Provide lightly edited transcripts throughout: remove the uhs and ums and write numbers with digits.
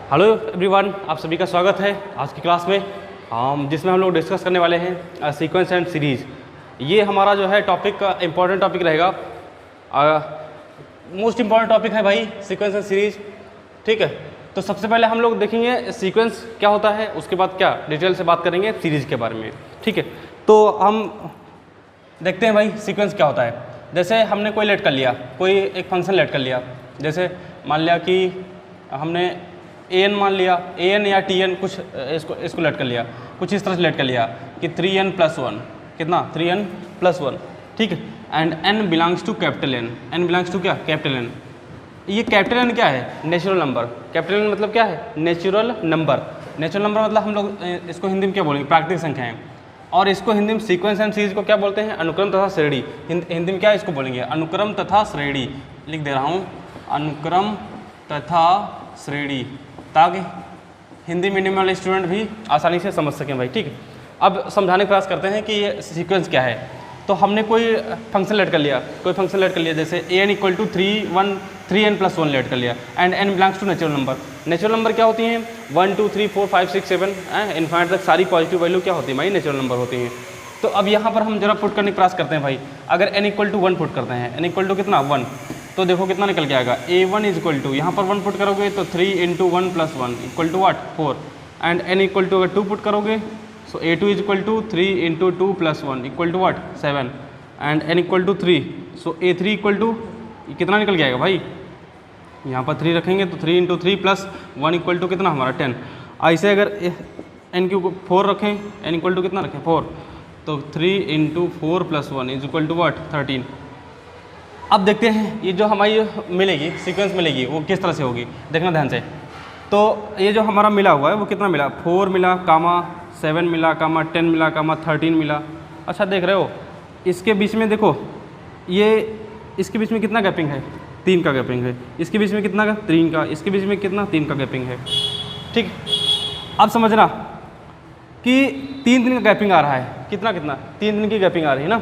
Hello everyone, आप सभी का स्वागत है आज की क्लास में जिसमें हम लोग डिस्कस करने वाले हैं सीक्वेंस एंड सीरीज़। ये हमारा जो है टॉपिक का इम्पॉर्टेंट टॉपिक रहेगा। मोस्ट इम्पॉर्टेंट टॉपिक है भाई सीक्वेंस एंड सीरीज़। ठीक है, तो सबसे पहले हम लोग देखेंगे सीक्वेंस क्या होता है, उसके बाद क्या डिटेल से बात करेंगे सीरीज़ के बारे में। ठीक है, तो हम देखते हैं भाई सीक्वेंस क्या होता है। जैसे हमने कोई लेट कर लिया, कोई एक फंक्शन लेट कर लिया। जैसे मान लिया कि हमने an मान लिया, an या tn कुछ इसको लेट कर लिया, कुछ इस तरह से लेट कर लिया कि 3n + 1 कितना 3n + 1। ठीक है, and n belongs to capital n। n belongs to क्या कैपिटल n। ये कैपिटल n क्या है? Natural number. कैपिटल n मतलब क्या है? Natural number. नेचुरल नंबर मतलब हम लोग इसको हिंदी में क्या बोलेंगे? प्राकृतिक संख्याएं। और इसको हिंदी में सीक्वेंस एंड सीरीज को क्या बोलते हैं? अनुक्रम तथा श्रेणी। हिंदी में क्या इसको बोलेंगे? अनुक्रम तथा श्रेणी। लिख दे रहा हूँ, अनुक्रम तथा श्रेणी, ताकि हिंदी मीडियम वाले स्टूडेंट भी आसानी से समझ सकें भाई। ठीक है, अब समझाने का प्रयास करते हैं कि ये सीक्वेंस क्या है। तो हमने कोई फंक्शन लेट कर लिया, जैसे an = 3n + 1 लेट कर लिया and n belongs to natural number. Natural number क्या होती हैं? 1 2 3 4 5 6 7 इनफाइनाइट तक सारी पॉजिटिव वैल्यू क्या होती है भाई? नेचुरल नंबर होती हैं। तो अब यहाँ पर हम जरा पुट करने का प्रयास करते हैं भाई। अगर n = 1 पुट करते हैं, n = कितना 1, तो देखो कितना निकल के आएगा। a1 = यहाँ पर 1 पुट करोगे तो 3 × 1 + 1 = what? 4। एंड n = अगर 2 पुट करोगे सो a2 = 3 × 2 + 1 = what? 7। And n = 3, so a3 = कितना निकल के आएगा भाई? यहाँ पर 3 रखेंगे तो 3 × 3 + 1 = कितना हमारा 10। ऐसे अगर n की 4 रखें, n = कितना रखें 4, तो 3 × 4 + 1 = what? 13। अब देखते हैं ये जो हमारी मिलेगी सीक्वेंस मिलेगी वो किस तरह से होगी, देखना ध्यान से। तो ये जो हमारा मिला हुआ है वो कितना मिला? 4 मिला, कामा 7 मिला, कामा 10 मिला, कामा 13 मिला। अच्छा देख रहे हो, इसके बीच में देखो ये इसके बीच में कितना गैपिंग है? 3 का गैपिंग है। इसके बीच में कितना का? 3 का। इसके बीच में कितना? 3 का गैपिंग है। ठीक, अब समझना कि 3 दिन का गैपिंग आ रहा है। कितना 3 दिन की गैपिंग आ रही है ना।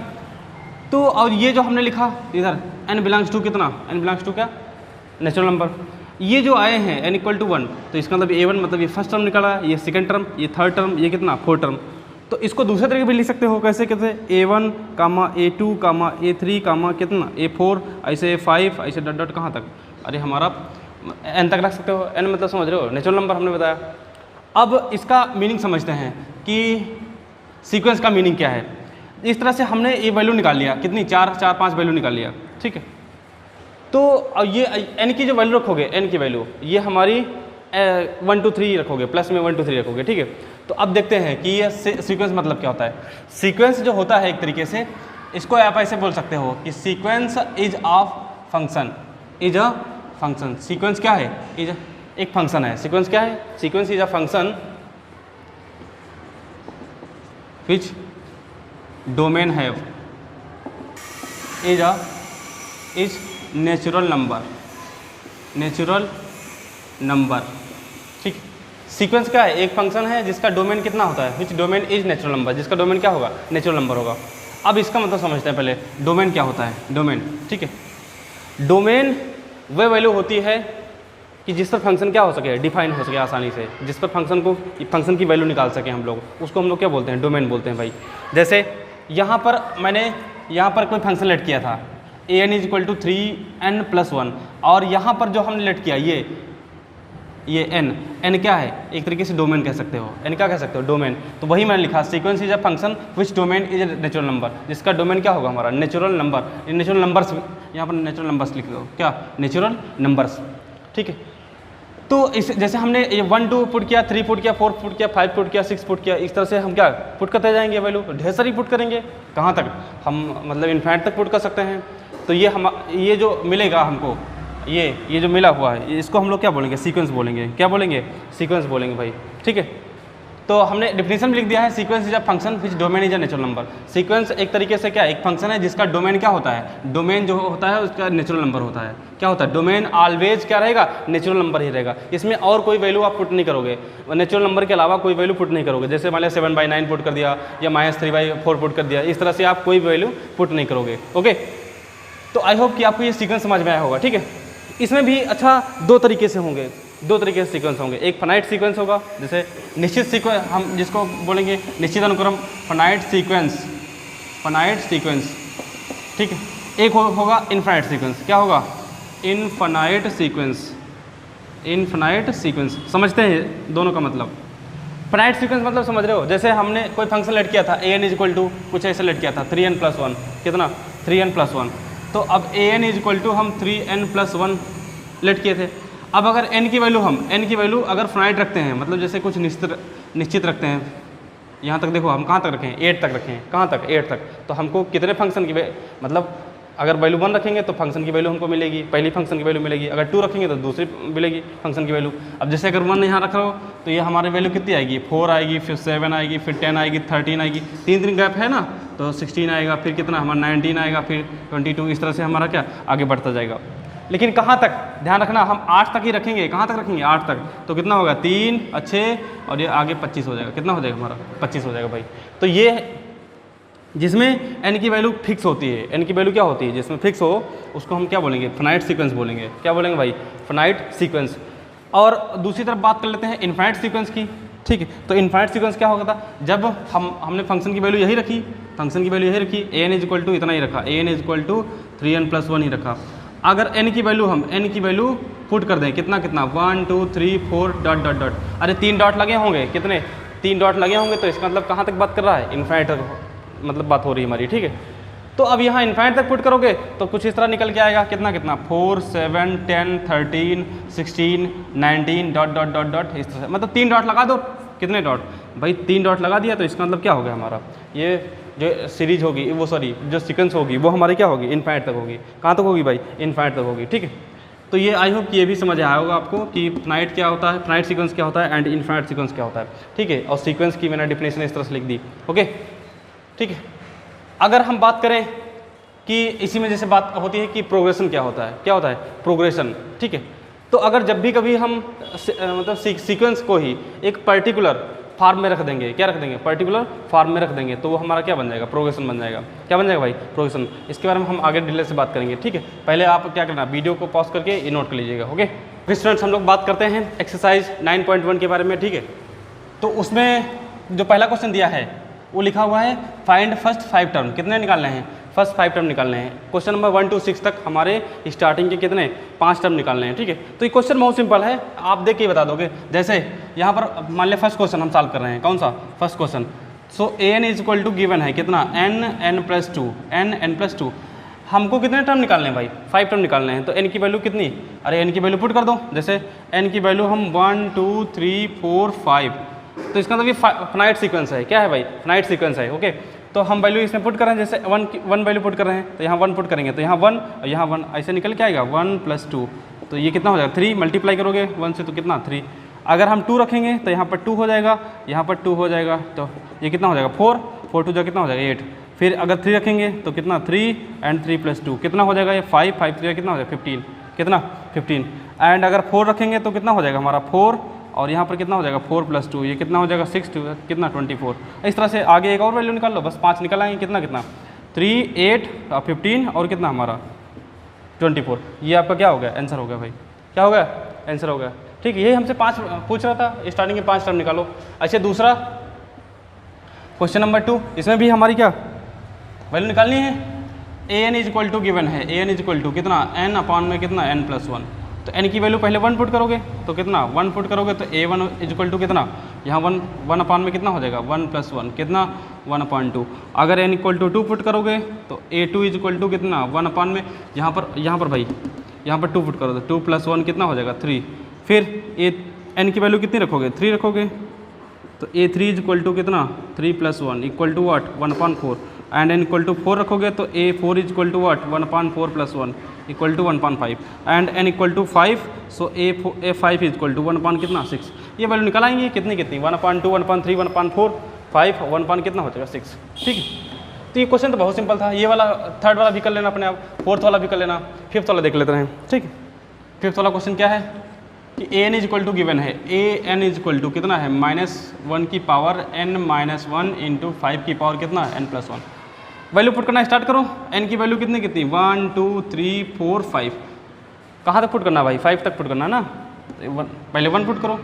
तो और ये जो हमने लिखा इधर n बिलोंग्स टू कितना? n बिलोंग्स टू क्या? Natural number. ये जो आए हैं n = 1, तो इसका मतलब a1 मतलब ये फर्स्ट टर्म निकला, ये सेकंड टर्म, ये थर्ड टर्म, ये कितना 4th टर्म। तो इसको दूसरे तरीके भी लिख सकते हो। कैसे a1, a2, a3, कितना a4, ऐसे a5, ऐसे डॉट डॉट कहाँ तक? अरे हमारा n तक रख सकते हो। n मतलब समझ रहे हो, नेचुरल नंबर हमने बताया। अब इसका मीनिंग समझते हैं कि सीक्वेंस का मीनिंग क्या है। इस तरह से हमने ये वैल्यू निकाल लिया, कितनी 4 5 वैल्यू निकाल लिया। ठीक है, तो ये n की जो वैल्यू रखोगे, n की वैल्यू ये हमारी 1 2 3 रखोगे, प्लस में 1 2 3 रखोगे। ठीक है, तो अब देखते हैं कि ये सीक्वेंस मतलब क्या होता है। सीक्वेंस जो होता है एक तरीके से इसको आप ऐसे बोल सकते हो कि sequence is a function, is a function. Sequence क्या है? इज एक फंक्शन है। सीक्वेंस क्या है? Sequence is a function which domain have is natural number. ठीक, सीक्वेंस क्या है? एक फंक्शन है जिसका डोमेन कितना होता है? विच डोमेन इज नेचुरल नंबर, जिसका डोमेन क्या होगा? नेचुरल नंबर होगा। अब इसका मतलब समझते हैं पहले, डोमेन क्या होता है? डोमेन, ठीक है, डोमेन वह वैल्यू होती है कि जिस पर फंक्शन क्या हो सके? डिफाइन हो सके आसानी से, जिस पर फंक्शन की वैल्यू निकाल सके हम लोग, उसको हम लोग क्या बोलते हैं? डोमेन बोलते हैं भाई। जैसे यहाँ पर मैंने कोई फंक्शन लेट किया था an = 3n + 1, और यहाँ पर जो हमने लेट किया ये n क्या है? एक तरीके से डोमेन कह सकते हो। n क्या कह सकते हो? डोमेन। तो वही मैंने लिखा, sequence is a function which domain is natural number, जिसका डोमेन क्या होगा? हमारा नेचुरल नंबर। नेचुरल नंबर्स, यहाँ पर नेचुरल नंबर्स लिख दो, क्या? Natural numbers. ठीक है, तो इस जैसे हमने ये 1 2 पुट किया, 3 पुट किया, 4 पुट किया, 5 पुट किया, 6 पुट किया, इस तरह से हम क्या पुट करते जाएंगे वैल्यू, ढेर सारी पुट करेंगे। कहाँ तक? हम मतलब इनफाइनाइट तक पुट कर सकते हैं। तो ये जो मिलेगा हमको, ये जो मिला हुआ है, इसको हम लोग क्या बोलेंगे? सीक्वेंस बोलेंगे। क्या बोलेंगे? सीक्वेंस बोलेंगे भाई। ठीक है, तो हमने डेफिनेशन भी लिख दिया है, sequence is a function which domain is a natural number. Sequence एक तरीके से क्या? एक फंक्शन है जिसका डोमेन क्या होता है? डोमेन जो होता है उसका नेचुरल नंबर होता है। क्या होता है? डोमेन ऑलवेज क्या रहेगा? नेचुरल नंबर ही रहेगा। इसमें और कोई वैल्यू आप पुट नहीं करोगे, नेचुरल नंबर के अलावा कोई वैल्यू पुट नहीं करोगे। जैसे मान लिया 7/9 पुट कर दिया या -3/4 पुट कर दिया, इस तरह से आप कोई वैल्यू पुट नहीं करोगे। ओके, तो आई होप कि आपको ये सीक्वेंस समझ में आया होगा। ठीक है, इसमें भी अच्छा 2 तरीके से होंगे। दो तरीके से सीक्वेंस होंगे, एक फाइनाइट सीक्वेंस होगा, जैसे निश्चित सीक्वेंस हम जिसको बोलेंगे निश्चित अनुक्रम फाइनाइट सीक्वेंस, ठीक है। एक होगा इनफाइनाइट सीक्वेंस, क्या होगा? Infinite sequence. समझते हैं दोनों का मतलब? फाइनाइट सीक्वेंस मतलब समझ रहे हो, जैसे हमने कोई फंक्शन लेट किया था an इक्वल टू कुछ ऐसे लेट किया था 3n+1, कितना? 3n+1। तो अब an इक्वल टू हम 3n+1 लेट किए थे। अब अगर n की वैल्यू अगर फाइनाइट रखते हैं, मतलब जैसे कुछ निश्चित रखते हैं, यहाँ तक देखो हम कहाँ तक रखें? 8 तक रखें। कहाँ तक? 8 तक। तो हमको कितने फंक्शन की मतलब अगर वैल्यू 1 रखेंगे तो फंक्शन की वैल्यू हमको मिलेगी, पहली फंक्शन की वैल्यू मिलेगी। अगर 2 रखेंगे तो दूसरी मिलेगी फंक्शन की वैल्यू। अब जैसे अगर 1 यहाँ रख रहे हो तो ये हमारी वैल्यू कितनी आएगी? 4 आएगी, फिर 7 आएगी, फिर 10 आएगी, 13 आएगी, 3 गैप है ना, तो 16 आएगा, फिर कितना हमारा 19 आएगा, फिर 22, इस तरह से हमारा क्या आगे बढ़ता जाएगा। लेकिन कहाँ तक? ध्यान रखना, हम 8 तक ही रखेंगे। कहाँ तक रखेंगे? 8 तक। तो कितना होगा? 3 अच्छे और ये आगे 25 हो जाएगा। कितना हो जाएगा हमारा? 25 हो जाएगा भाई। तो ये जिसमें n की वैल्यू फिक्स होती है, n की वैल्यू क्या होती है? जिसमें फिक्स हो उसको हम क्या बोलेंगे? फाइनाइट सीक्वेंस बोलेंगे। क्या बोलेंगे भाई? Finite sequence. और दूसरी तरफ बात कर लेते हैं इनफाइनाइट सीक्वेंस की, ठीक है। तो इनफाइनाइट सीक्वेंस क्या होगा था? जब हमने फंक्शन की वैल्यू यही रखी, an इक्वल टू इतना ही रखा, an इक्वल टू 3n+1 ही रखा। अगर n की वैल्यू पुट कर दें, कितना 1 2 3 4 डॉट। अरे 3 डॉट लगे होंगे, कितने? 3 डॉट लगे होंगे, तो इसका मतलब कहाँ तक बात कर रहा है? इनफाइनाइट तक मतलब बात हो रही है हमारी, ठीक है। तो अब यहाँ इनफाइनाइट तक पुट करोगे तो कुछ इस तरह निकल के आएगा, कितना 4 7 10 13 16 19 डॉट इस तरह से। मतलब 3 डॉट लगा दो। कितने डॉट भाई? 3 डॉट लगा दिया, तो इसका मतलब क्या हो गया हमारा? ये जो सीरीज होगी, जो सीक्वेंस होगी वो हमारी क्या होगी? इनफाइनाइट तक होगी। कहाँ तक होगी भाई? इनफाइनाइट तक होगी, ठीक है। तो ये आई होप कि ये भी समझ आया होगा आपको कि फाइनाइट क्या होता है, फाइनाइट सीक्वेंस क्या होता है एंड इनफाइनाइट सीक्वेंस क्या होता है, ठीक है। और सीक्वेंस की मैंने डेफिनेशन इस तरह से लिख दी, ओके, ठीक है। अगर हम बात करें कि इसी में जैसे बात होती है कि प्रोग्रेशन क्या होता है? प्रोग्रेशन, ठीक है। तो अगर जब भी कभी हम मतलब सीक्वेंस को ही एक पर्टिकुलर फॉर्म में रख देंगे, क्या रख देंगे? पर्टिकुलर फॉर्म में रख देंगे, तो वो हमारा क्या बन जाएगा? प्रोग्रेशन बन जाएगा। क्या बन जाएगा भाई? प्रोग्रेशन। इसके बारे में हम आगे डिटेल से बात करेंगे, ठीक है। पहले आप क्या करना, वीडियो को पॉज करके ये नोट कर लीजिएगा, ओके। फिर स्टूडेंट्स हम लोग बात करते हैं एक्सरसाइज 9.1 के बारे में, ठीक है। तो उसमें जो पहला क्वेश्चन दिया है वो लिखा हुआ है फाइंड फर्स्ट 5 टर्म। कितने निकालने हैं? फर्स्ट 5 टर्म निकालने हैं। क्वेश्चन नंबर 1 to 6 तक हमारे स्टार्टिंग के कितने? 5 टर्म निकालने हैं, ठीक है। तो ये क्वेश्चन बहुत सिंपल है, आप देख के ही बता दोगे। जैसे यहाँ पर मान लिया फर्स्ट क्वेश्चन हम सॉल्व कर रहे हैं, कौन सा? First question. So an equal to given है कितना? n+2 हमको कितने टर्म निकालने हैं भाई? 5 टर्म निकालने हैं। तो n की वैल्यू कितनी? अरे n की वैल्यू पुट कर दो। जैसे n की वैल्यू हम 1 2 3 4 5, तो इसका मतलब ये फाइनाइट सीक्वेंस है। क्या है भाई? फाइनाइट सीक्वेंस है, ओके। तो हम वैल्यू इसमें पुट कर रहे हैं, जैसे 1 वैल्यू पुट कर रहे हैं तो यहाँ 1 पुट करेंगे, तो यहाँ 1 और यहाँ 1 ऐसे निकल के आएगा 1 + 2, तो ये कितना हो जाएगा? 3 मल्टीप्लाई करोगे 1 से तो कितना? 3। अगर हम 2 रखेंगे तो यहाँ पर 2 हो जाएगा, यहाँ पर 2 हो जाएगा, तो ये कितना हो जाएगा? 4 2 कितना हो जाएगा? 8। फिर अगर 3 रखेंगे तो कितना? 3 एंड 3 + 2 कितना हो जाएगा? ये 5 3 कितना हो जाएगा? 15। कितना? 15। एंड अगर 4 रखेंगे तो कितना हो जाएगा हमारा? 4 और यहाँ पर कितना हो जाएगा? 4 + 2 ये कितना हो जाएगा? 6 2 कितना? 24। इस तरह से आगे एक और वैल्यू निकाल लो, बस 5 निकल आएंगे। कितना 3 8 15 और कितना हमारा? 24। ये आपका क्या हो गया? आंसर हो गया भाई। क्या हो गया? आंसर हो गया, ठीक है। यही हमसे 5 पूछ रहा था, स्टार्टिंग के 5 टर्म निकालो। अच्छा, दूसरा क्वेश्चन नंबर 2, इसमें भी हमारी क्या वैल्यू निकालनी है? an इक्वल टू गिवन है, an इक्वल टू कितना? n अपॉन में कितना? n+1। तो n की वैल्यू पहले 1 पुट करोगे तो कितना? 1 पुट करोगे तो a1 इक्वल टू कितना? यहाँ 1 अपॉन में कितना हो जाएगा? 1 + 1 कितना? 1/2। अगर n इक्वल टू 2 पुट करोगे तो a2 इक्वल टू कितना? 1 अपॉन में यहाँ पर भाई यहाँ पर 2 पुट करोगे, 2 + 1 कितना हो जाएगा? 3। फिर n की वैल्यू कितनी रखोगे? 3 रखोगे, तो a3 इक्वल टू कितना? 3 + 1 equal to what? 1/4। And n equal to 4 रखोगे तो a4 equal to what? 1/4 + 1 equal to 1/5। And n equal to 5, so a5 equal to 1 कितना? 6। ये वैल्यू निकालेंगे कितनी 1/2 1/3 1/4 5 1 कितना हो जाएगा? 6, ठीक है। तो ये क्वेश्चन तो बहुत सिंपल था। ये वाला थर्ड वाला भी कर लेना अपने आप, फोर्थ वाला भी कर लेना, फिफ्थ वाला देख लेते हैं, ठीक है। फिफ्थ वाला क्वेश्चन क्या है कि an इक्वल टू गिवन है, an इक्वल टू कितना है? -1 की पावर n - 1 इंटू 5 की पावर कितना? n+1। वैल्यू पुट करना स्टार्ट करो। n की वैल्यू कितनी 1 2 3 4 5। कहाँ तक पुट करना भाई? 5 तक पुट करना ना। पहले 1 पुट करो,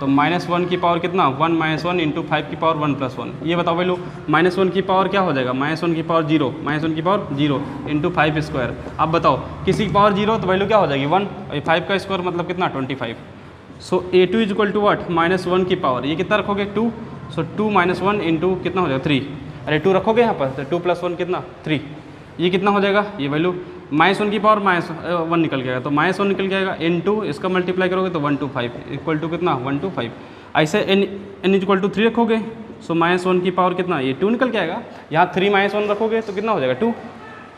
तो -1 की पावर कितना 1 - 1 इंटू 5 की पावर 1 + 1। ये बताओ भाई लोग, -1 की पावर क्या हो जाएगा, -1 की पावर 0, -1 की पावर 0 इंटू 5 स्क्वायर। अब बताओ किसी की पावर 0 तो वैल्यू क्या हो जाएगी 1, और 5 का स्क्वायर मतलब कितना 25। सो A2 इक्वल टू व्हाट, -1 की पावर, ये कितना रखोगे 2, सो 2 - 1 इंटू कितना हो जाएगा 3। अरे 2 रखोगे यहाँ पर तो 2 + 1 कितना 3। ये कितना हो जाएगा, ये वैल्यू -1 की पावर -1 निकल जाएगा, तो -1 निकल जाएगा, इनटू इसका मल्टीप्लाई करोगे तो 1 to 5 इक्वल टू कितना 1 to 5। ऐसे n इक्वल टू 3 रखोगे, सो -1 की पावर कितना, ये 2 निकल के आएगा। यहाँ 3 - 1 रखोगे तो कितना हो जाएगा 2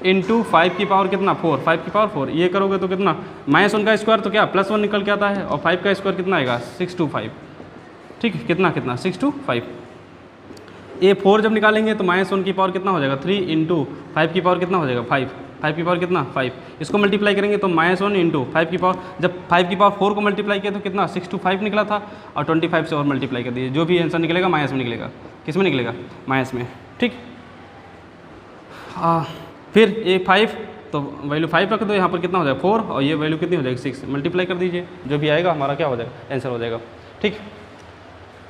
इंटू 5 की पावर कितना 4, 5 की पावर 4। ये करोगे तो कितना -1 का स्क्वायर तो क्या +1 निकल के आता है, और 5 का स्क्वायर कितना आएगा 6 to 5। ठीक है, कितना 6 to 5। ये 4 जब निकालेंगे तो -1 की पावर कितना हो जाएगा 3 इंटू 5 की पावर कितना हो जाएगा 5, 5 की पावर कितना 5। इसको मल्टीप्लाई करेंगे तो -1 इंटू 5 की पावर, जब 5 की पावर 4 को मल्टीप्लाई किया तो कितना 6 to 5 निकला था, और 25 से और मल्टीप्लाई कर दीजिए, जो भी आंसर निकलेगा माइनस में निकलेगा। किस में निकलेगा, माइनस में। ठीक, फिर ये 5 तो वैल्यू 5 रख दो, यहाँ पर कितना हो जाएगा 4, और ये वैल्यू कितनी हो जाएगी 6, मल्टीप्लाई कर दीजिए, जो भी आएगा हमारा क्या हो जाएगा आंसर हो जाएगा। ठीक,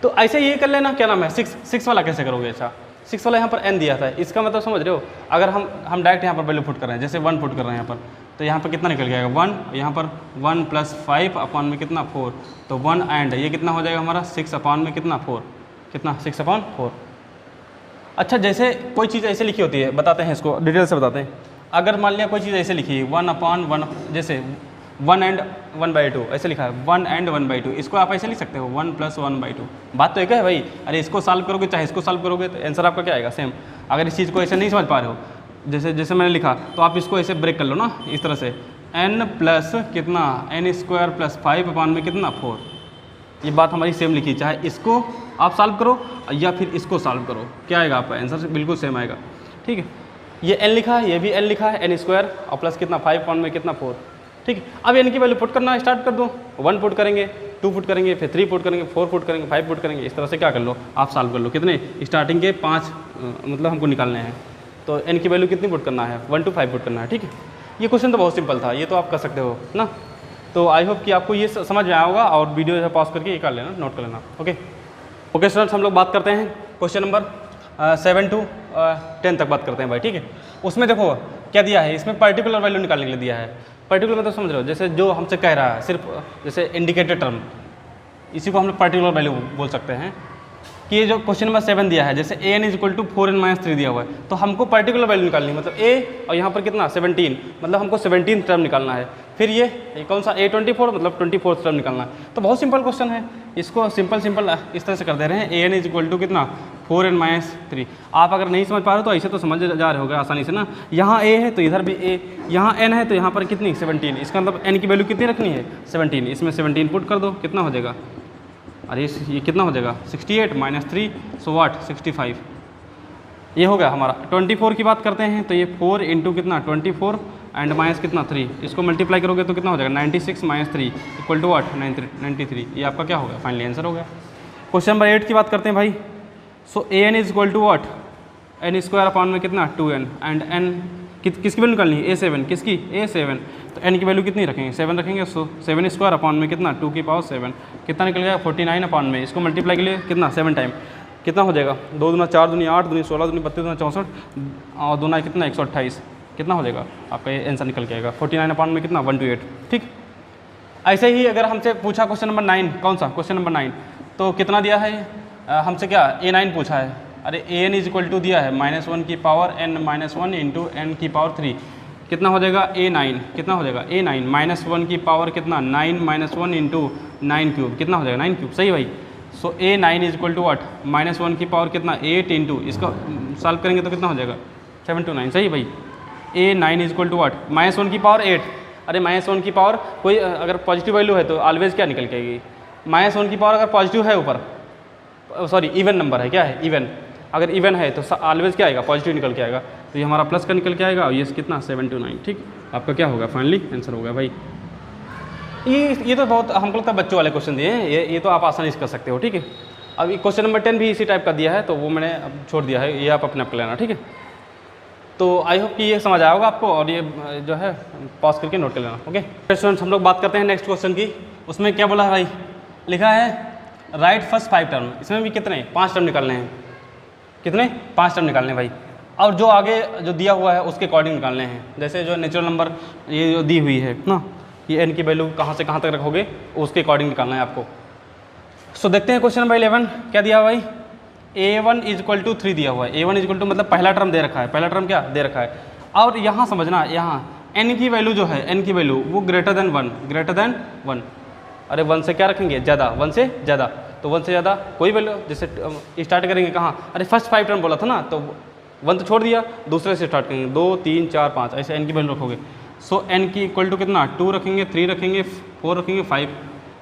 तो ऐसे ये कर लेना, क्या नाम है 6 वाला कैसे करोगे। अच्छा 6 वाला यहाँ पर n दिया था, इसका मतलब समझ रहे हो, अगर हम डायरेक्ट यहाँ पर वैल्यू पुट कर रहे हैं, जैसे 1 पुट कर रहे हैं यहाँ पर, तो यहाँ पर कितना निकल जाएगा 1, यहाँ पर 1 + 5 अपॉन में कितना 4, तो 1 एंड ये कितना हो जाएगा हमारा 6 अपॉन में कितना 4, कितना 6/4। अच्छा जैसे कोई चीज़ ऐसे लिखी होती है, बताते हैं इसको डिटेल से बताते हैं। अगर मान लिया कोई चीज़ ऐसे लिखी है 1/1, जैसे 1 and 1/2 ऐसे लिखा है, 1 and 1/2, इसको आप ऐसे लिख सकते हो 1 + 1/2। बात तो एक है भाई, अरे इसको सॉल्व करोगे चाहे इसको सॉल्व करोगे तो आंसर आपका क्या आएगा सेम। अगर इस चीज़ को ऐसे नहीं समझ पा रहे हो, जैसे मैंने लिखा, तो आप इसको ऐसे ब्रेक कर लो ना, इस तरह से n प्लस कितना n² + 5 अपॉन में कितना 4। ये बात हमारी सेम लिखी, चाहे इसको आप सॉल्व करो या फिर इसको सॉल्व करो, क्या आएगा आपका आंसर बिल्कुल सेम आएगा। ठीक है, ये n लिखा है, ये भी n लिखा है, n² और प्लस कितना 5 अपॉन में कितना 4। ठीक है, अब n की वैल्यू पुट करना स्टार्ट कर दो, 1 पुट करेंगे, 2 पुट करेंगे, फिर 3 पुट करेंगे, 4 पुट करेंगे, 5 पुट करेंगे, इस तरह से क्या कर लो आप सॉल्व कर लो। कितने स्टार्टिंग के 5 मतलब हमको निकालने हैं, तो n की वैल्यू कितनी पुट करना है 1 to 5 पुट करना है। ठीक है, ये क्वेश्चन तो बहुत सिंपल था, ये तो आप कर सकते हो ना। तो आई होप कि आपको ये समझ में आया होगा, और वीडियो जो है पॉज करके ये कर लेना, नोट कर लेना। ओके स्टूडेंट्स, हम लोग बात करते हैं क्वेश्चन नंबर 7 to 10 तक बात करते हैं भाई। ठीक है, उसमें देखो क्या दिया है, इसमें पर्टिकुलर वैल्यू निकालने के लिए दिया है। पर्टिकुलर मतलब समझ रहे हो, जैसे जो हमसे कह रहा है सिर्फ जैसे इंडिकेटेड टर्म, इसी को हम लोग पर्टिकुलर वैल्यू बोल सकते हैं। कि ये जो क्वेश्चन नंबर 7 दिया है, जैसे an = 4n - 3 दिया हुआ है, तो हमको पर्टिकुलर वैल्यू निकालनी है, मतलब a और यहाँ पर कितना 17, मतलब हमको 17 टर्म निकालना है। फिर ये कौन सा a24 मतलब 24 टर्म निकालना है। तो बहुत सिंपल क्वेश्चन है, इसको सिंपल इस तरह से कर दे रहे हैं। an = कितना 4n - 3। आप अगर नहीं समझ पा रहे हो तो ऐसे तो समझ जा रहे होगा आसानी से ना। यहाँ a है तो इधर भी a, यहाँ n है तो यहाँ पर कितनी 17, इसका मतलब n की वैल्यू कितनी रखनी है 17, इसमें 17 पुट कर दो, कितना हो जाएगा, अरे ये कितना हो जाएगा 68 - 3, सो व्हाट 65। ये हो गया हमारा। 24 की बात करते हैं तो ये 4 इंटू कितना 24 एंड माइनस कितना 3, इसको मल्टीप्लाई करोगे तो कितना हो जाएगा 96 - 3 इक्वल टू व्हाट 93। ये आपका क्या होगा फाइनली आंसर हो गया। क्वेश्चन नंबर 8 की बात करते हैं भाई। सो an = व्हाट n² अपॉन में कितना 2n एंड n किसकी वैल्यू निकालनी है a7, किसकी a7, तो n की वैल्यू कितनी रखेंगे 7 रखेंगे। सो 7² अपॉन में कितना 2 की पावर 7, कितना निकल गया 49 अपॉन में, इसको मल्टीप्लाई के लिए कितना 7 टाइम कितना हो जाएगा 2 दूना 4 दूनी 8 दूनी 16 दूनी 32 दूना 64 और दूना कितना 128, कितना हो जाएगा आपका ये आंसर निकल के आएगा 49 अपॉन में कितना 128। ठीक, ऐसे ही अगर हमसे पूछा क्वेश्चन नंबर 9, कौन सा क्वेश्चन नंबर 9, तो कितना दिया है हमसे, क्या a9 पूछा है। अरे an = दिया है -1 की पावर n - 1 इंटू n की पावर 3, कितना हो जाएगा a9, कितना हो जाएगा a9 -1 की पावर कितना 9 - 1 इंटू 9³ कितना हो जाएगा 9³ सही भाई। सो a9 = व्हाट -1 की पावर कितना 8 इंटू, इसका सॉल्व करेंगे तो कितना हो जाएगा 729 सही भाई। a9 = व्हाट -1 की पावर 8, अरे -1 की पावर कोई अगर पॉजिटिव वैल्यू है तो ऑलवेज क्या निकल के आएगी, -1 की पावर अगर पॉजिटिव है ऊपर, सॉरी इवन नंबर है, क्या है इवन, अगर इवन है तो ऑलवेज क्या आएगा पॉजिटिव निकल के आएगा, तो ये हमारा प्लस का निकल के आएगा और ये कितना 729। ठीक, आपका क्या होगा फाइनली आंसर होगा भाई। ये तो बहुत हमको लगता है बच्चों वाले क्वेश्चन दिए हैं, ये तो आप आसानी से कर सकते हो। ठीक है, अब क्वेश्चन नंबर 10 भी इसी टाइप का दिया है तो वो मैंने अब छोड़ दिया है, ये आप अपने आप कर लेना। ठीक है, तो आई होप कि ये समझ आया होगा आपको, और ये जो है पॉज करके नोट कर लेना। ओके स्टूडेंट्स, हम लोग बात करते हैं नेक्स्ट क्वेश्चन की। उसमें क्या बोला है भाई, लिखा है राइट फर्स्ट 5 टर्म। इसमें भी कितने 5 टर्म निकालने हैं, कितने 5 टर्म निकालने हैं भाई, और जो आगे जो दिया हुआ है उसके अकॉर्डिंग निकालने हैं। जैसे जो नेचुरल नंबर ये जो दी हुई है ना, ये एन की वैल्यू कहाँ से कहाँ तक रखोगे उसके अकॉर्डिंग निकालना है आपको। सो देखते हैं क्वेश्चन नंबर 11 क्या दिया हुआ भाई, a1 इक्वल टू 3 दिया हुआ है। a1 इक्वल टू मतलब पहला टर्म दे रखा है, पहला टर्म क्या दे रखा है। और यहाँ समझना, यहाँ n की वैल्यू जो है, n की वैल्यू वो ग्रेटर देन 1, ग्रेटर देन 1। अरे 1 से क्या रखेंगे ज़्यादा, 1 से ज़्यादा, तो 1 से ज़्यादा कोई वैल्यू, जैसे स्टार्ट करेंगे कहाँ, अरे फर्स्ट 5 टर्म बोला था ना, तो 1 तो छोड़ दिया, दूसरे से स्टार्ट करेंगे, 2 3 4 5 ऐसे n की वैल्यू रखोगे। सो n की इक्वल टू कितना 2 रखेंगे, 3 रखेंगे, 4 रखेंगे, 5।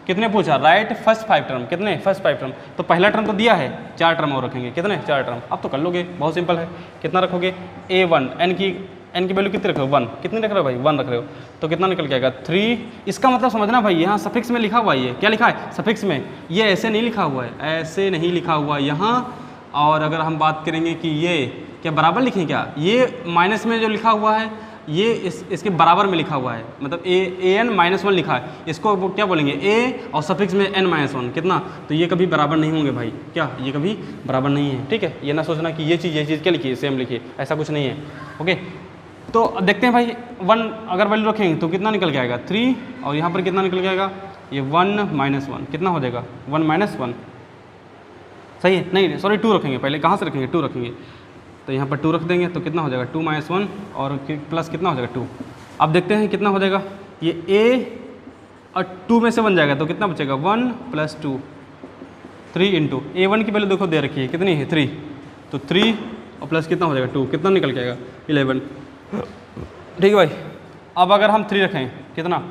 कितने पूछा, राइट फर्स्ट 5 टर्म, कितने फर्स्ट 5 टर्म, तो पहला टर्म तो दिया है, 4 टर्म और रखेंगे, कितने 4 टर्म। अब तो कर लोगे, बहुत सिंपल है। कितना रखोगे, a1 n की वैल्यू कितनी रख रहे हो 1, कितनी रख रहे हो भाई 1 रख रहे हो, तो कितना निकल के आएगा 3। इसका मतलब समझना भाई, यहाँ सफिक्स में लिखा हुआ है, ये क्या लिखा है सफिक्स में, ये ऐसे नहीं लिखा हुआ है, ऐसे नहीं लिखा हुआ है यहाँ। और अगर हम बात करेंगे कि ये क्या बराबर लिखें, क्या ये माइनस में जो लिखा हुआ है ये इसके बराबर में लिखा हुआ है, मतलब an-1 लिखा है, इसको वो क्या बोलेंगे a और सफिक्स में n-1 कितना, तो ये कभी बराबर नहीं होंगे भाई, क्या ये कभी बराबर नहीं है। ठीक है, ये ना सोचना कि ये चीज़ क्या लिखिए सेम लिखिए, ऐसा कुछ नहीं है। ओके, तो देखते हैं भाई 1 अगर वैल्यू रखेंगे तो कितना निकल के आएगा 3, और यहाँ पर कितना निकल के आएगा ये 1-1 कितना हो जाएगा 1-1। सही है, नहीं सॉरी 2 रखेंगे, पहले कहाँ से रखेंगे 2 रखेंगे, तो यहाँ पर 2 रख देंगे तो कितना हो जाएगा 2-1 और प्लस कितना हो जाएगा 2। अब देखते हैं कितना हो जाएगा, ये a और 2 में से बन जाएगा तो कितना बचेगा 1 + 2 3 इंटू a1 की वैल्यू देखो दे रखी है कितनी है 3, तो 3 और प्लस कितना हो जाएगा 2, कितना निकल के आएगा 11। ठीक है भाई, अब अगर हम 3 रखें कितना,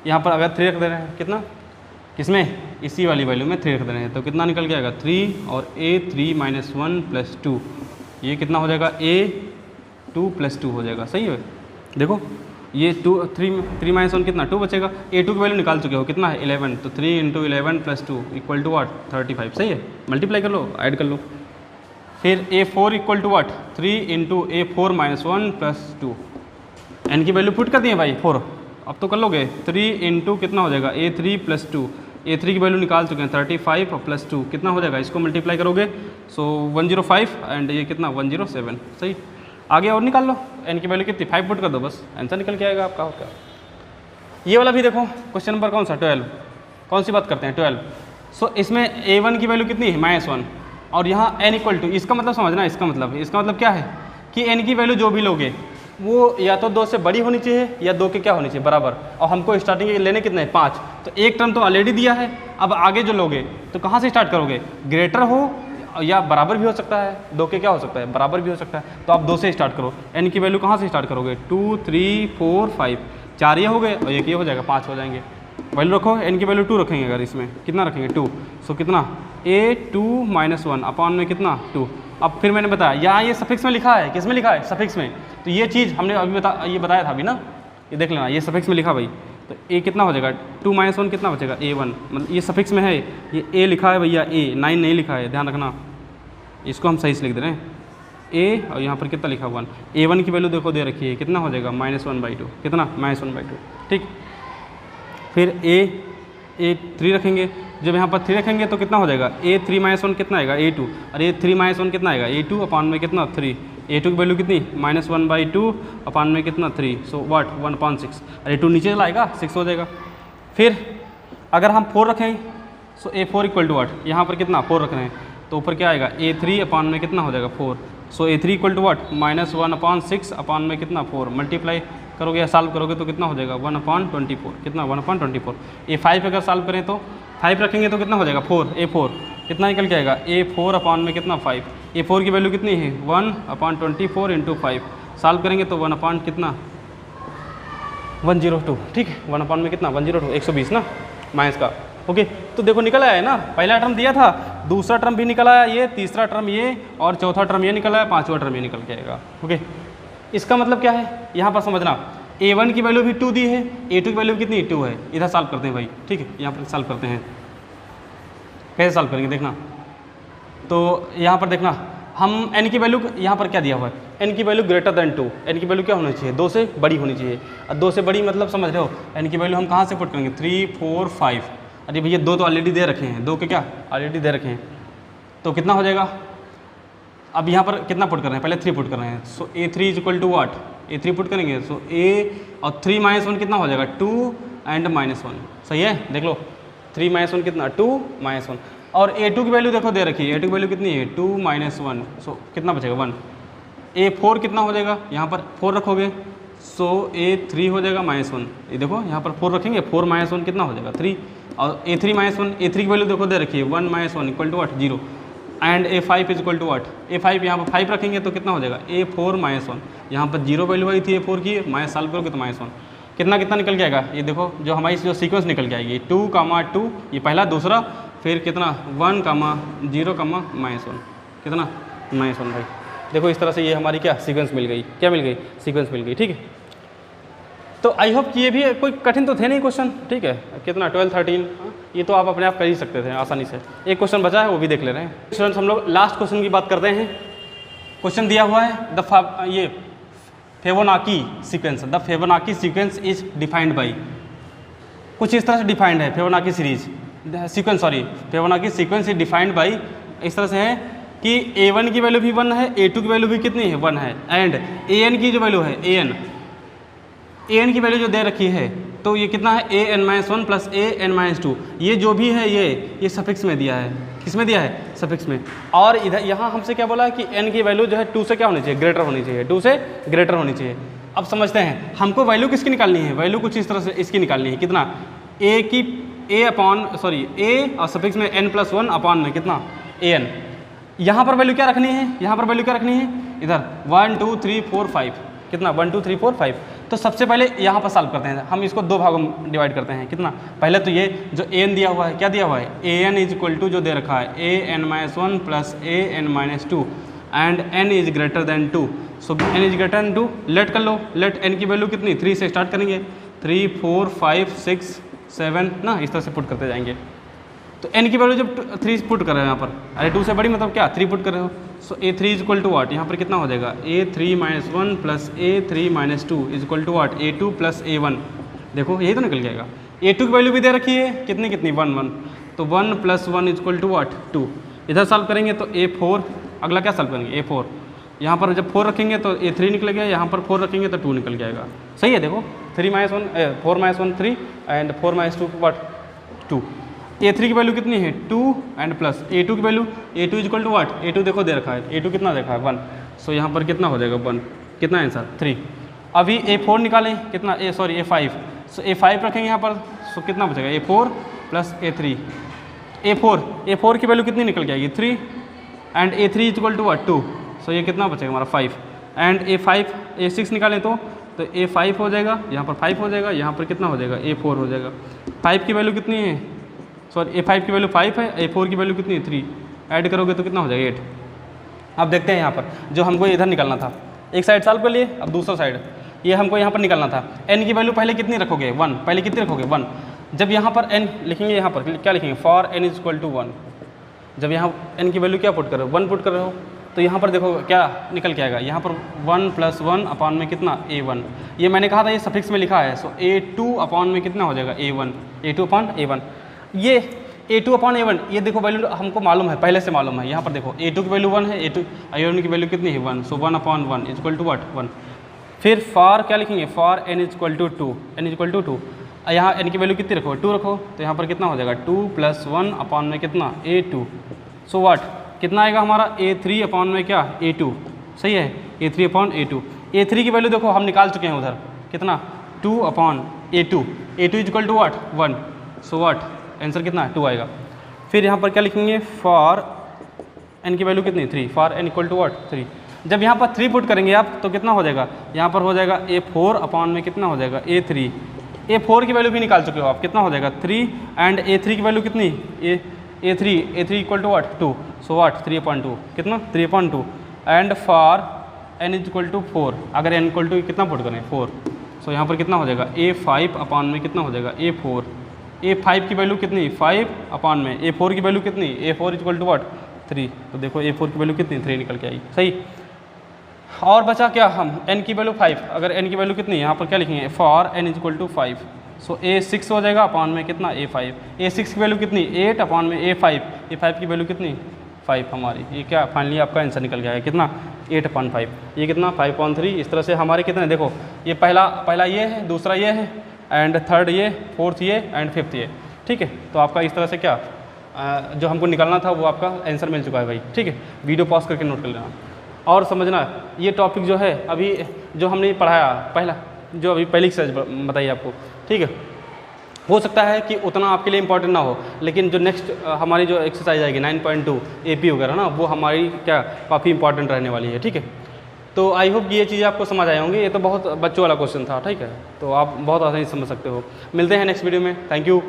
यहाँ पर अगर 3 रख दे रहे हैं कितना, किसमें इसी वाली वैल्यू में 3 रख दे रहे हैं, तो कितना निकल के आएगा 3 और a3-1 + 2, ये कितना हो जाएगा a2 + 2 हो जाएगा। सही है, देखो ये 3-1 कितना 2 बचेगा, a2 की वैल्यू निकाल चुके हो कितना है 11, तो 3 × 11 + 2 इक्वल टू व्हाट 35। सही है, मल्टीप्लाई कर लो, ऐड कर लो। फिर a4 equal to what 3 × a4-1 + 2, n की वैल्यू पुट कर दिए भाई 4, अब तो कर लोगे 3 इंटू कितना हो जाएगा a3 + 2, a3 की वैल्यू निकाल चुके हैं 35 और + 2 कितना हो जाएगा, इसको मल्टीप्लाई करोगे सो 105 एंड ये कितना 107। सही, आगे और निकाल लो, n की वैल्यू कितनी 5 पुट कर दो, बस आंसर निकल के आएगा आपका। क्या ये वाला भी देखो क्वेश्चन नंबर कौन सा 12, कौन सी बात करते हैं 12। सो इसमें a1 की वैल्यू कितनी है -1 और यहाँ n इक्वल टू, इसका मतलब समझना, इसका मतलब क्या है कि n की वैल्यू जो भी लोगे वो या तो 2 से बड़ी होनी चाहिए या 2 के क्या होनी चाहिए बराबर, और हमको स्टार्टिंग लेने कितने 5, तो एक टर्म तो ऑलरेडी दिया है। अब आगे जो लोगे तो कहाँ से स्टार्ट करोगे, ग्रेटर हो या बराबर भी हो सकता है, 2 के क्या हो सकता है बराबर भी हो सकता है, तो आप 2 से स्टार्ट करो। n की वैल्यू कहाँ से स्टार्ट करोगे 2 3 4 5, 4 ये हो गए और एक ये हो जाएगा 5 हो जाएंगे। वैल्यू रखो, n की वैल्यू 2 रखेंगे, अगर इसमें कितना रखेंगे 2, सो कितना a2-1 अपॉन में कितना 2। अब फिर मैंने बताया यहाँ ये सफिक्स में लिखा है, किस में लिखा है सफिक्स में, तो ये चीज़ हमने अभी ये बताया था अभी ना, ये देख लेना ये सफिक्स में लिखा भाई, तो a कितना हो जाएगा 2-1 कितना बचेगा a1, मतलब ये सफिक्स में है, ये a लिखा है भैया a 9 नहीं लिखा है, ध्यान रखना, इसको हम सही से लिख दे रहे हैं a और यहाँ पर कितना लिखा 1, a1 की वैल्यू देखो दे रखी है कितना हो जाएगा -1/2, कितना -1/2। ठीक, फिर a3 रखेंगे, जब यहाँ पर 3 रखेंगे तो कितना हो जाएगा a3-1 कितना आएगा a2, और a3-1 कितना आएगा a2 अपॉन में कितना 3, a2 की वैल्यू कितनी -1/2 अपॉन में कितना 3, सो व्हाट 1/6, और a2 नीचे चला आएगा 6 हो जाएगा। फिर अगर हम 4 रखें सो a4 इक्वल टू व्हाट, यहाँ पर कितना 4 रख रहे हैं तो ऊपर क्या आएगा a3 अपॉन में कितना हो जाएगा 4, so a3 equal to what -1/6 upon में कितना 4, मल्टीप्लाई करोगे या सॉल्व करोगे तो कितना हो जाएगा 1/24, कितना 1/24। a5 अगर सॉल्व करें तो 5 रखेंगे तो कितना हो जाएगा 4, a4 कितना निकल के आएगा a4 अपॉन में कितना 5, a4 की वैल्यू कितनी है 1/24 इंटू 5, सॉल्व करेंगे तो 1 अपॉन कितना 102। ठीक है, 1 अपॉन में कितना 102, 120 ना माइनस का। ओके, तो देखो निकल आया है ना, पहला टर्म दिया था, दूसरा टर्म भी निकल आया ये, तीसरा टर्म ये, और चौथा टर्म ये निकल आया, पाँचवा टर्म ये निकल के आएगा। ओके, इसका मतलब क्या है यहाँ पर समझना, a1 की वैल्यू भी 2 दी है, a2 की वैल्यू कितनी 2 है, इधर सॉल्व करते हैं भाई। ठीक है, यहाँ पर सॉल्व करते हैं, कैसे सॉल्व करेंगे देखना, तो यहाँ पर देखना हम n की वैल्यू यहाँ पर क्या दिया हुआ है n की वैल्यू ग्रेटर देन 2, n की वैल्यू क्या होनी चाहिए, 2 से बड़ी होनी चाहिए। और 2 से बड़ी मतलब समझ रहे हो, n की वैल्यू हम कहाँ से पुट करेंगे, 3 4 5। अरे भैया 2 तो ऑलरेडी दे रखे हैं, 2 के क्या ऑलरेडी दे रखे हैं, तो कितना हो जाएगा। अब यहाँ पर कितना पुट कर रहे हैं, पहले 3 पुट कर रहे हैं। So a3 is equal to what, a3 put करेंगे। सो a और 3 - 1 कितना हो जाएगा, 2 एंड -1। सही है, देख लो 3 - 1 कितना, 2 -1। और a2 की वैल्यू देखो दे रखी है, a2 की वैल्यू कितनी है, 2 - 1। सो कितना बचेगा 1। a4 कितना हो जाएगा, यहाँ पर 4 रखोगे, सो a3 हो जाएगा -1। ये देखो यहाँ पर 4 रखेंगे, 4 - 1 कितना हो जाएगा 3। और a3 - 1, a3 की वैल्यू देखो दे रखी है 1 - 1 equal to what 0। And a5 is equal to what, a5 यहाँ पर 5 रखेंगे तो कितना हो जाएगा a4 - 1। यहाँ पर 0 वैल्यू आई थी a4 की, माइनस सॉल्व करोगे तो -1 कितना कितना निकल के आएगा। ये देखो जो हमारी जो सीक्वेंस निकल के आएगी 2, 2, ये पहला, दूसरा, फिर कितना 1, 0, -1 कितना -1 भाई। देखो इस तरह से ये हमारी क्या सीक्वेंस मिल गई, क्या मिल गई, सीक्वेंस मिल गई। ठीक है, तो आई होप कि ये भी कोई कठिन तो थे नहीं क्वेश्चन। ठीक है, कितना 12, 13, ये तो आप अपने आप कर ही सकते थे आसानी से। एक क्वेश्चन बचा है वो भी देख ले रहे हैं स्टूडेंट्स। हम लोग लास्ट क्वेश्चन की बात करते हैं। क्वेश्चन दिया हुआ है ये Fibonacci sequence, the Fibonacci sequence is defined by, कुछ इस तरह से डिफाइंड है Fibonacci series sequence, sorry Fibonacci sequence is defined by, इस तरह से है कि a1 की वैल्यू भी 1 है, a2 की वैल्यू भी कितनी है 1 है, एंड an की जो वैल्यू है an की वैल्यू जो दे रखी है, तो ये कितना है an-1 प्लस an-2, ये जो भी है ये सफिक्स में दिया है। किस में दिया है, सफिक्स में। और इधर यहाँ हमसे क्या बोला है कि n की वैल्यू जो है 2 से क्या होनी चाहिए, ग्रेटर होनी चाहिए, 2 से ग्रेटर होनी चाहिए। अब समझते हैं हमको वैल्यू किसकी निकालनी है, वैल्यू कुछ इस तरह से इसकी निकालनी है, कितना a और सफिक्स में n+1 अपॉन में कितना an। यहाँ पर वैल्यू क्या रखनी है, यहाँ पर वैल्यू क्या रखनी है, इधर 1 2 3 4 5 कितना 1 2 3 4 5। तो सबसे पहले यहाँ पर सॉल्व करते हैं, हम इसको 2 भागों में डिवाइड करते हैं। कितना, पहले तो ये जो an दिया हुआ है, क्या दिया हुआ है an इज इक्वल टू जो दे रखा है an-1 plus an-2 and n is greater than 2। So n is greater than 2, let कर लो, लेट n की वैल्यू कितनी 3 से स्टार्ट करेंगे, 3 4 5 6 7 ना, इस तरह से पुट करते जाएंगे। तो n की वैल्यू जब 3 पुट कर रहे हो यहाँ पर, अरे 2 से बड़ी मतलब क्या 3 पुट कर रहे हो। So a3 is equal to what, यहाँ पर कितना हो जाएगा a3 - 1 plus a3 - 2 is equal to what a2 plus a1। देखो यही तो निकल जाएगा। a2 की वैल्यू भी दे रखी है, कितनी 1 1, तो 1 + 1 इज इक्वल टू वाट 2। इधर सॉल्व करेंगे तो a4, अगला क्या सॉल्व करेंगे a4, यहाँ पर जब 4 रखेंगे तो a3 निकल गया, यहाँ पर 4 रखेंगे तो 2 निकल जाएगा। सही है, देखो 4 - 1 3 एंड 4 - 2 वाट 2। a3 की वैल्यू कितनी है 2 एंड प्लस a2 की value a2 is equal to what, a2 देखो दे रखा है, a2 कितना देखा है 1। सो यहाँ पर कितना हो जाएगा 1, कितना आंसर 3। अभी a4 निकालें, कितना a5। सो a5 रखेंगे यहाँ पर, सो कितना बचेगा a4 प्लस a3। a4 की वैल्यू कितनी निकल के आएगी 3 and a3 is equal to what 2। So ये कितना बचेगा हमारा 5 एंड a6 निकालें तो a5 हो जाएगा, यहाँ पर 5 हो जाएगा, यहाँ पर कितना हो जाएगा a4 हो जाएगा। 5 की वैल्यू कितनी है, सॉरी a5 की वैल्यू 5 है, a4 की वैल्यू कितनी है 3, ऐड करोगे तो कितना हो जाएगा 8। अब देखते हैं यहाँ पर जो हमको इधर निकालना था, एक साइड सॉल्व कर लिए, अब दूसरा साइड ये हमको यहाँ पर निकालना था। n की वैल्यू पहले कितनी रखोगे 1, पहले कितनी रखोगे 1। जब यहाँ पर n लिखेंगे, यहाँ पर क्या लिखेंगे for n is equal to 1। जब यहाँ n की वैल्यू क्या पुट कर रहे हो 1 पुट कर रहे हो, तो यहाँ पर देखो क्या निकल के आएगा, यहाँ पर 1 + 1 अपॉन में कितना a1। ये मैंने कहा था ये सफिक्स में लिखा है। सो a2 अपॉन में कितना हो जाएगा a1, a2 अपॉन a1। ये a2 अपॉन a1 ये देखो वैल्यू हमको मालूम है, पहले से मालूम है। यहाँ पर देखो a2 की वैल्यू 1 है, a1 की वैल्यू कितनी है 1। So 1 upon 1 is equal to what 1। फिर फॉर क्या लिखेंगे for n is equal to 2, n is equal to 2। यहाँ n की वैल्यू कितनी रखो 2 रखो, तो यहाँ पर कितना हो जाएगा 2 + 1 अपॉन में कितना a2। सो वाट कितना आएगा हमारा a3 अपॉन में क्या a2। सही है, a3 अपॉन a2। a3 की वैल्यू देखो हम निकाल चुके हैं उधर, कितना 2 upon a2, a2 is equal to what 1। So what answer कितना 2 आएगा। फिर यहाँ पर क्या लिखेंगे फॉर n की वैल्यू कितनी 3, फॉर n इक्वल टू वाट 3। जब यहाँ पर 3 पुट करेंगे आप तो कितना हो जाएगा, यहाँ पर हो जाएगा a4 अपॉन में कितना हो जाएगा a3। a4 की वैल्यू भी निकाल चुके हो आप, कितना हो जाएगा 3 एंड a3 की वैल्यू कितनी a3 इक्वल टू वाट 2। सो वाट 3/2 कितना 3/2 and for n is equal to 4। अगर n इक्वल टू कितना पुट करें 4, सो यहाँ पर कितना हो जाएगा a5 अपॉन में कितना हो जाएगा a4। a5 की वैल्यू कितनी 5 अपॉन में a4 की वैल्यू कितनी a4 इक्वल टू वाट 3। तो देखो a4 की वैल्यू कितनी 3 निकल के आई। सही, और बचा क्या, हम n की वैल्यू 5, अगर n की वैल्यू कितनी है यहाँ पर क्या लिखेंगे, for n is equal to 5, so a6 हो जाएगा अपॉन में कितना a5, a6 की वैल्यू कितनी 8 अपॉन में a5 की वैल्यू कितनी 5 हमारी, ये क्या फाइनली आपका आंसर निकल गया है कितना 8/5, ये कितना 5/3। इस तरह से हमारे कितने देखो, ये पहला ये है, दूसरा ये है, एंड थर्ड ये, फोर्थ ये, एंड फिफ्थ ये, ठीक है। तो आपका इस तरह से क्या जो हमको निकालना था वो आपका आंसर मिल चुका है भाई, ठीक है। वीडियो पॉज करके नोट कर लेना और समझना, ये टॉपिक जो है अभी जो हमने पढ़ाया पहला, जो अभी पहली एक्सरसाइज बताई आपको, ठीक है, हो सकता है कि उतना आपके लिए इंपॉर्टेंट ना हो, लेकिन जो नेक्स्ट हमारी जो एक्सरसाइज आएगी 9.2 AP वगैरह ना, वो हमारी क्या काफ़ी इंपॉर्टेंट रहने वाली है, ठीक है। तो आई होप ये चीज़ें आपको समझ आए होंगे, ये तो बहुत बच्चों वाला क्वेश्चन था, ठीक है, तो आप बहुत आसानी से समझ सकते हो। मिलते हैं नेक्स्ट वीडियो में, थैंक यू।